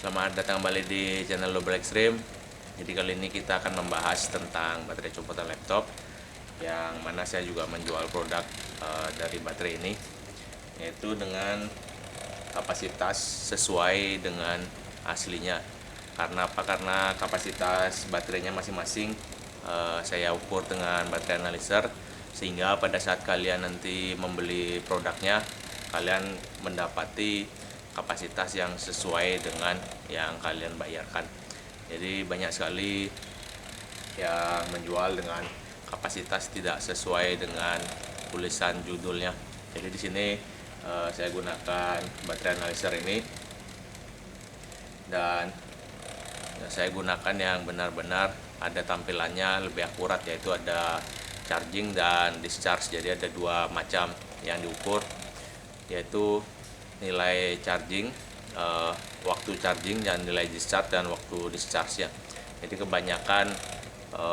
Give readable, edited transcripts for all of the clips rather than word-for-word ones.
Selamat datang kembali di channel Double Extreme. Jadi kali ini kita akan membahas tentang baterai copotan laptop, yang mana saya juga menjual produk dari baterai ini, yaitu dengan kapasitas sesuai dengan aslinya. Karena apa? Karena kapasitas baterainya masing-masing saya ukur dengan baterai analyzer, sehingga pada saat kalian nanti membeli produknya, kalian mendapati kapasitas yang sesuai dengan yang kalian bayarkan. Jadi banyak sekali yang menjual dengan kapasitas tidak sesuai dengan tulisan judulnya. Jadi di sini saya gunakan baterai analyzer ini, dan saya gunakan yang benar-benar ada tampilannya lebih akurat, yaitu ada charging dan discharge. Jadi ada dua macam yang diukur, yaitu nilai charging, waktu charging, dan nilai discharge dan waktu discharge ya. Jadi kebanyakan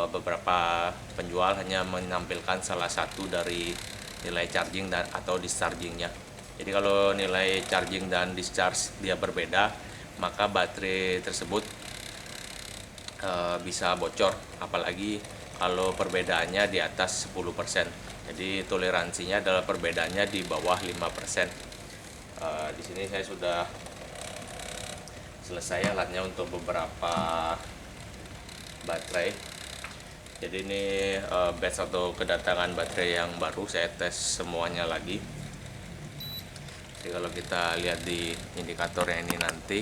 beberapa penjual hanya menampilkan salah satu dari nilai charging dan atau dischargingnya. Jadi kalau nilai charging dan discharge dia berbeda, maka baterai tersebut bisa bocor, apalagi kalau perbedaannya di atas 10%. Jadi toleransinya adalah perbedaannya di bawah 5%. Di sini saya sudah selesai alatnya untuk beberapa baterai. Jadi ini batch atau kedatangan baterai yang baru, saya tes semuanya lagi. Jadi kalau kita lihat di indikatornya ini nanti,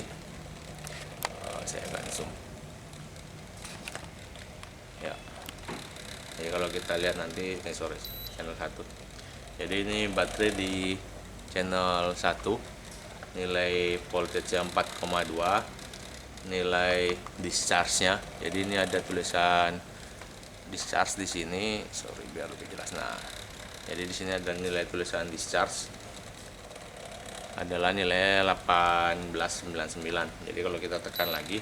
saya akan zoom ya. Jadi kalau kita lihat nanti, channel 1. Jadi ini baterai di channel 1, nilai voltage 4,2, nilai discharge-nya. Jadi ini ada tulisan discharge di sini, biar lebih jelas. Nah, jadi di sini ada nilai tulisan discharge adalah nilai 1899. Jadi kalau kita tekan lagi,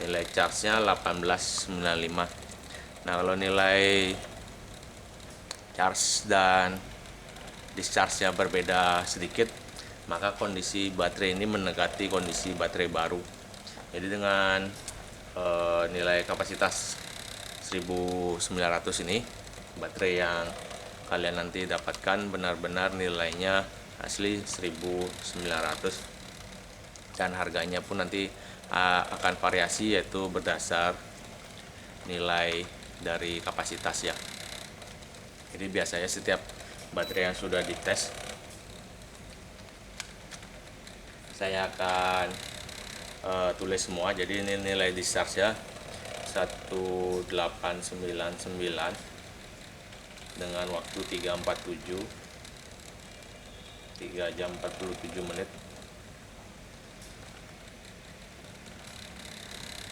nilai charge-nya 1895. Nah, kalau nilai charge dan discharge-nya berbeda sedikit, maka kondisi baterai ini mendekati kondisi baterai baru. Jadi dengan nilai kapasitas 1900 ini, baterai yang kalian nanti dapatkan benar-benar nilainya asli 1900, dan harganya pun nanti akan variasi, yaitu berdasar nilai dari kapasitas ya. Jadi biasanya setiap baterai yang sudah dites, saya akan tulis semua. Jadi ini nilai discharge ya, 1899 dengan waktu 3 jam 47 menit.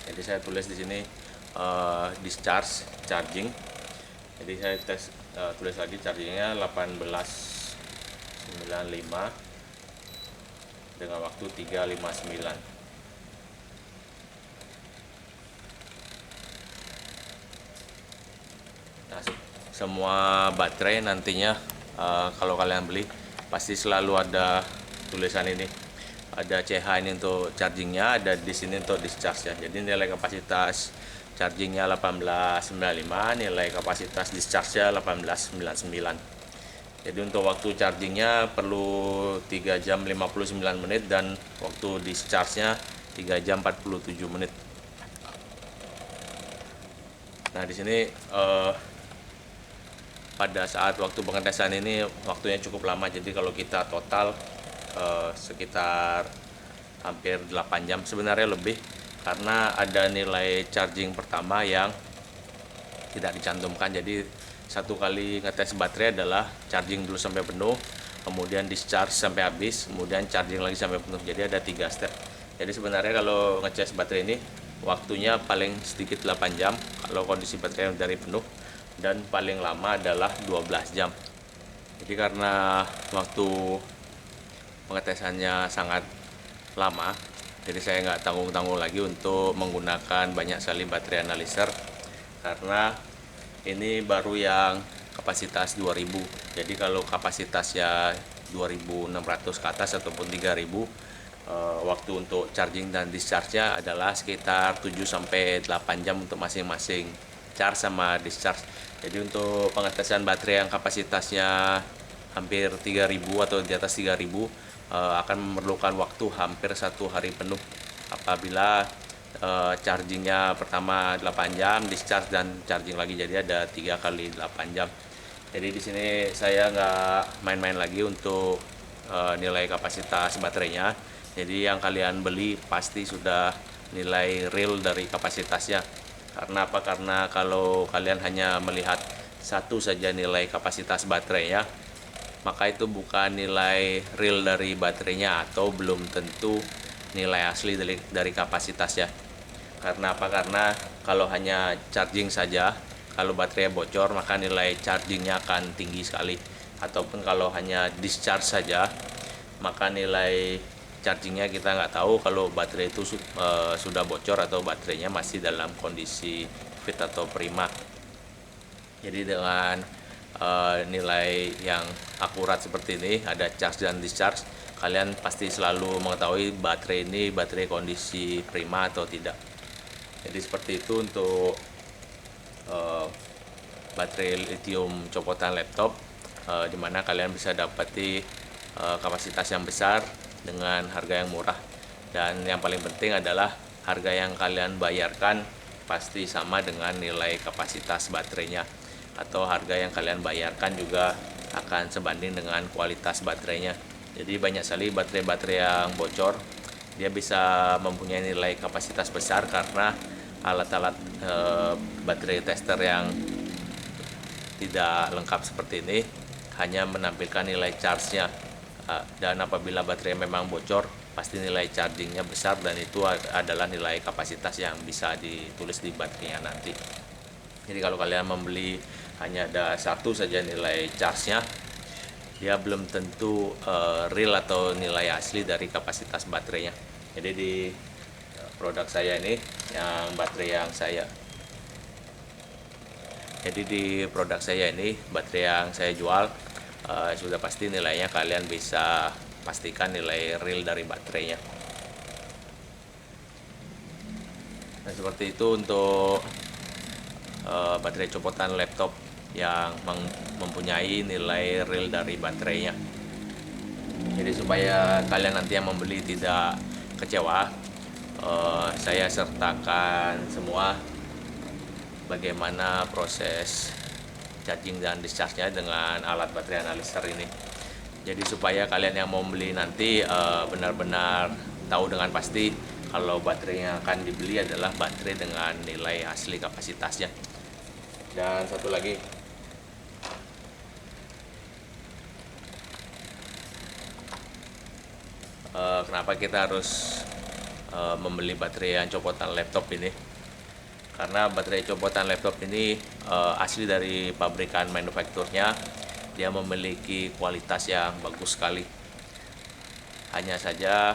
Jadi saya tulis di sini discharge charging. Jadi saya tulis lagi chargingnya 1895 dengan waktu 3:59. Nah, semua baterai nantinya kalau kalian beli pasti selalu ada tulisan ini. Ada CH ini untuk chargingnya, ada di sini untuk discharge ya. Jadi nilai kapasitas chargingnya 1895, nilai kapasitas discharge-nya 1899. Jadi untuk waktu chargingnya perlu 3 jam 59 menit, dan waktu discharge-nya 3 jam 47 menit. Nah, di sini pada saat waktu pengetesan ini waktunya cukup lama. Jadi kalau kita total sekitar hampir 8 jam, sebenarnya lebih, karena ada nilai charging pertama yang tidak dicantumkan. Jadi satu kali ngetes baterai adalah charging dulu sampai penuh, kemudian discharge sampai habis, kemudian charging lagi sampai penuh. Jadi ada 3 step. Jadi sebenarnya kalau ngecas baterai ini waktunya paling sedikit 8 jam kalau kondisi baterai dari penuh, dan paling lama adalah 12 jam. Jadi karena waktu pengetesannya sangat lama, jadi saya nggak tanggung-tanggung lagi untuk menggunakan banyak sekali baterai analyzer, karena ini baru yang kapasitas 2000. Jadi kalau kapasitasnya 2600 ke atas ataupun 3000, waktu untuk charging dan discharge-nya adalah sekitar 7-8 jam untuk masing-masing charge sama discharge. Jadi untuk pengetesan baterai yang kapasitasnya hampir 3000 atau di atas 3000 akan memerlukan waktu hampir 1 hari penuh apabila chargingnya pertama 8 jam, discharge dan charging lagi, jadi ada 3 kali 8 jam. Jadi di sini saya nggak main-main lagi untuk nilai kapasitas baterainya. Jadi yang kalian beli pasti sudah nilai real dari kapasitasnya. Karena apa? Karena kalau kalian hanya melihat satu saja nilai kapasitas baterainya, maka itu bukan nilai real dari baterainya atau belum tentu nilai asli dari kapasitasnya. Karena apa? Karena kalau hanya charging saja, kalau baterai bocor maka nilai chargingnya akan tinggi sekali. Ataupun kalau hanya discharge saja, maka nilai chargingnya kita nggak tahu kalau baterai itu sudah bocor atau baterainya masih dalam kondisi fit atau prima. Jadi dengan nilai yang akurat seperti ini, ada charge dan discharge, kalian pasti selalu mengetahui baterai ini baterai kondisi prima atau tidak. Jadi seperti itu untuk baterai lithium copotan laptop, di mana kalian bisa dapati kapasitas yang besar dengan harga yang murah. Dan yang paling penting adalah harga yang kalian bayarkan pasti sama dengan nilai kapasitas baterainya, atau harga yang kalian bayarkan juga akan sebanding dengan kualitas baterainya. Jadi banyak sekali baterai-baterai yang bocor, dia bisa mempunyai nilai kapasitas besar karena alat-alat baterai tester yang tidak lengkap seperti ini hanya menampilkan nilai charge-nya, dan apabila baterai memang bocor pasti nilai chargingnya besar, dan itu adalah nilai kapasitas yang bisa ditulis di baterainya nanti. Jadi kalau kalian membeli hanya ada satu saja nilai charge-nya, dia belum tentu real atau nilai asli dari kapasitas baterainya. Jadi di produk saya ini, yang baterai yang saya jual, sudah pasti nilainya kalian bisa pastikan nilai real dari baterainya. Nah, seperti itu untuk baterai copotan laptop yang mempunyai nilai real dari baterainya. Jadi supaya kalian nanti yang membeli tidak kecewa, saya sertakan semua bagaimana proses charging dan discharge-nya dengan alat baterai analyzer ini. Jadi supaya kalian yang mau beli nanti benar-benar tahu dengan pasti kalau baterai yang akan dibeli adalah baterai dengan nilai asli kapasitasnya. Dan satu lagi, kenapa kita harus membeli baterai yang copotan laptop ini? Karena baterai copotan laptop ini asli dari pabrikan manufakturnya, dia memiliki kualitas yang bagus sekali. Hanya saja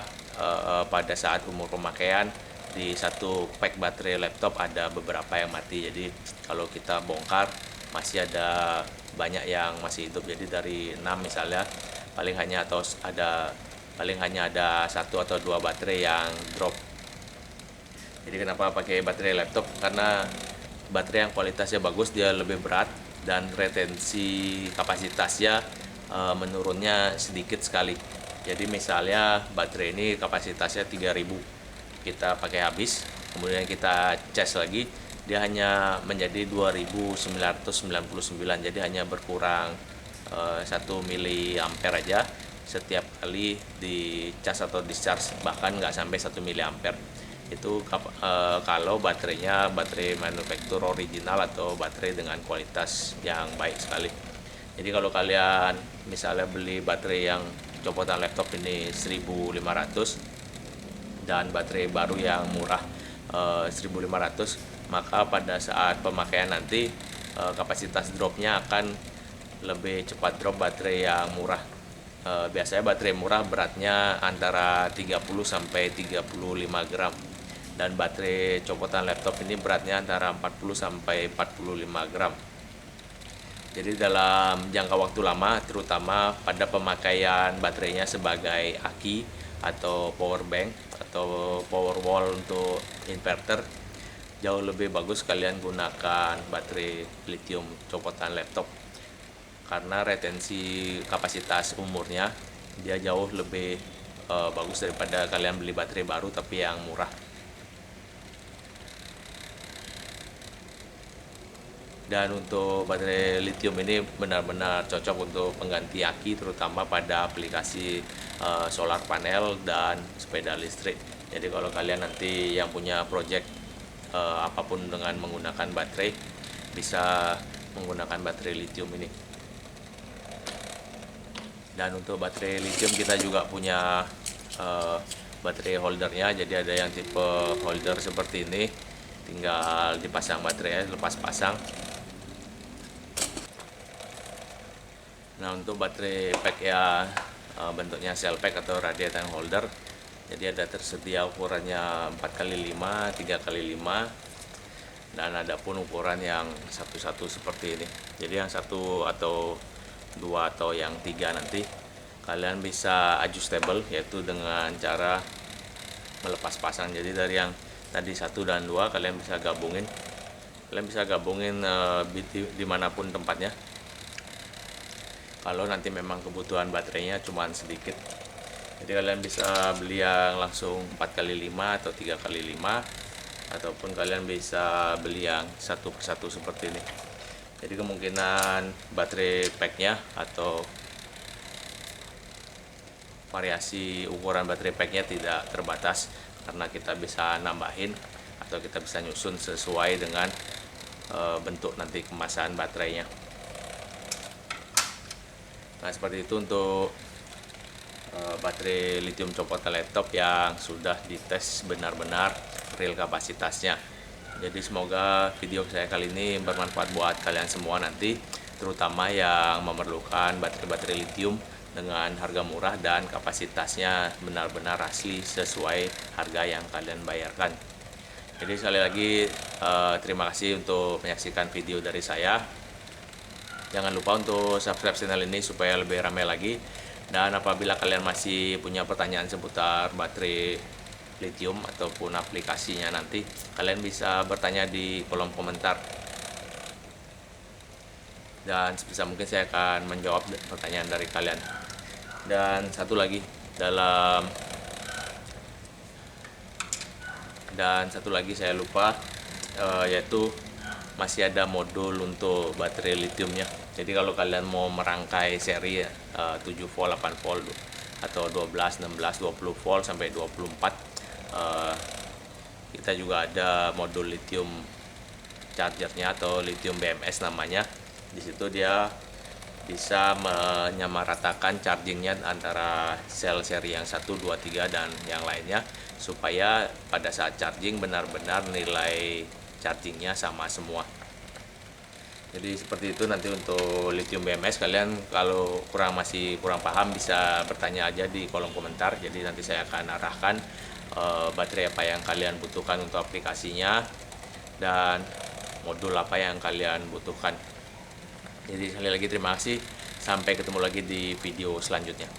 pada saat umur pemakaian, di satu pack baterai laptop ada beberapa yang mati. Jadi kalau kita bongkar masih ada banyak yang masih hidup. Jadi dari 6 misalnya paling hanya ada 1 atau 2 baterai yang drop. Jadi kenapa pakai baterai laptop? Karena baterai yang kualitasnya bagus, dia lebih berat dan retensi kapasitasnya menurunnya sedikit sekali. Jadi misalnya baterai ini kapasitasnya 3000, kita pakai habis, kemudian kita cas lagi, dia hanya menjadi 2999. Jadi hanya berkurang 1 miliampere aja setiap kali di cas atau discharge, bahkan nggak sampai 1 miliampere. Itu kalau baterainya baterai manufaktur original atau baterai dengan kualitas yang baik sekali. Jadi kalau kalian misalnya beli baterai yang copotan laptop ini 1500 dan baterai baru yang murah 1500, maka pada saat pemakaian nanti kapasitas dropnya akan lebih cepat drop baterai yang murah. Biasanya baterai murah beratnya antara 30 sampai 35 gram, dan baterai copotan laptop ini beratnya antara 40 sampai 45 gram. Jadi dalam jangka waktu lama, terutama pada pemakaian baterainya sebagai aki atau power bank atau power wall untuk inverter, jauh lebih bagus kalian gunakan baterai lithium copotan laptop, karena retensi kapasitas umurnya dia jauh lebih bagus daripada kalian beli baterai baru tapi yang murah. Dan untuk baterai lithium ini benar-benar cocok untuk pengganti aki, terutama pada aplikasi solar panel dan sepeda listrik. Jadi kalau kalian nanti yang punya project apapun dengan menggunakan baterai, bisa menggunakan baterai lithium ini. Dan untuk baterai lithium kita juga punya baterai holdernya. Jadi ada yang tipe holder seperti ini, tinggal dipasang baterainya, lepas pasang. Nah, untuk baterai pack ya bentuknya cell pack atau radiator holder. Jadi ada tersedia ukurannya 4x5, 3x5, dan ada pun ukuran yang satu-satu seperti ini. Jadi yang satu atau dua atau yang tiga nanti kalian bisa adjustable, yaitu dengan cara melepas pasang. Jadi dari yang tadi 1 dan 2 kalian bisa gabungin. Kalian bisa gabungin dimanapun tempatnya. Kalau nanti memang kebutuhan baterainya cuma sedikit, jadi kalian bisa beli yang langsung 4x5 atau 3x5, ataupun kalian bisa beli yang satu persatu seperti ini. Jadi kemungkinan baterai packnya atau variasi ukuran baterai packnya tidak terbatas, karena kita bisa nambahin atau kita bisa nyusun sesuai dengan bentuk nanti kemasan baterainya. Nah, seperti itu untuk baterai lithium copotan laptop yang sudah dites benar-benar real kapasitasnya. Jadi semoga video saya kali ini bermanfaat buat kalian semua nanti, terutama yang memerlukan baterai-baterai lithium dengan harga murah dan kapasitasnya benar-benar asli sesuai harga yang kalian bayarkan. Jadi sekali lagi terima kasih untuk menyaksikan video dari saya. Jangan lupa untuk subscribe channel ini supaya lebih ramai lagi. Dan apabila kalian masih punya pertanyaan seputar baterai lithium ataupun aplikasinya nanti, kalian bisa bertanya di kolom komentar. Dan sebisa mungkin saya akan menjawab pertanyaan dari kalian. Dan satu lagi saya lupa, yaitu masih ada modul untuk baterai lithiumnya. Jadi kalau kalian mau merangkai seri 7 volt, 8 volt atau 12, 16, 20 volt sampai 24, kita juga ada modul lithium chargernya atau lithium BMS namanya. Di situ dia bisa menyamaratakan chargingnya antara sel seri yang 1, 2, 3 dan yang lainnya, supaya pada saat charging benar-benar nilai chargingnya sama semua. Jadi seperti itu nanti untuk lithium BMS. Kalian kalau masih kurang paham bisa bertanya aja di kolom komentar. Jadi nanti saya akan arahkan baterai apa yang kalian butuhkan untuk aplikasinya dan modul apa yang kalian butuhkan. Jadi sekali lagi terima kasih, sampai ketemu lagi di video selanjutnya.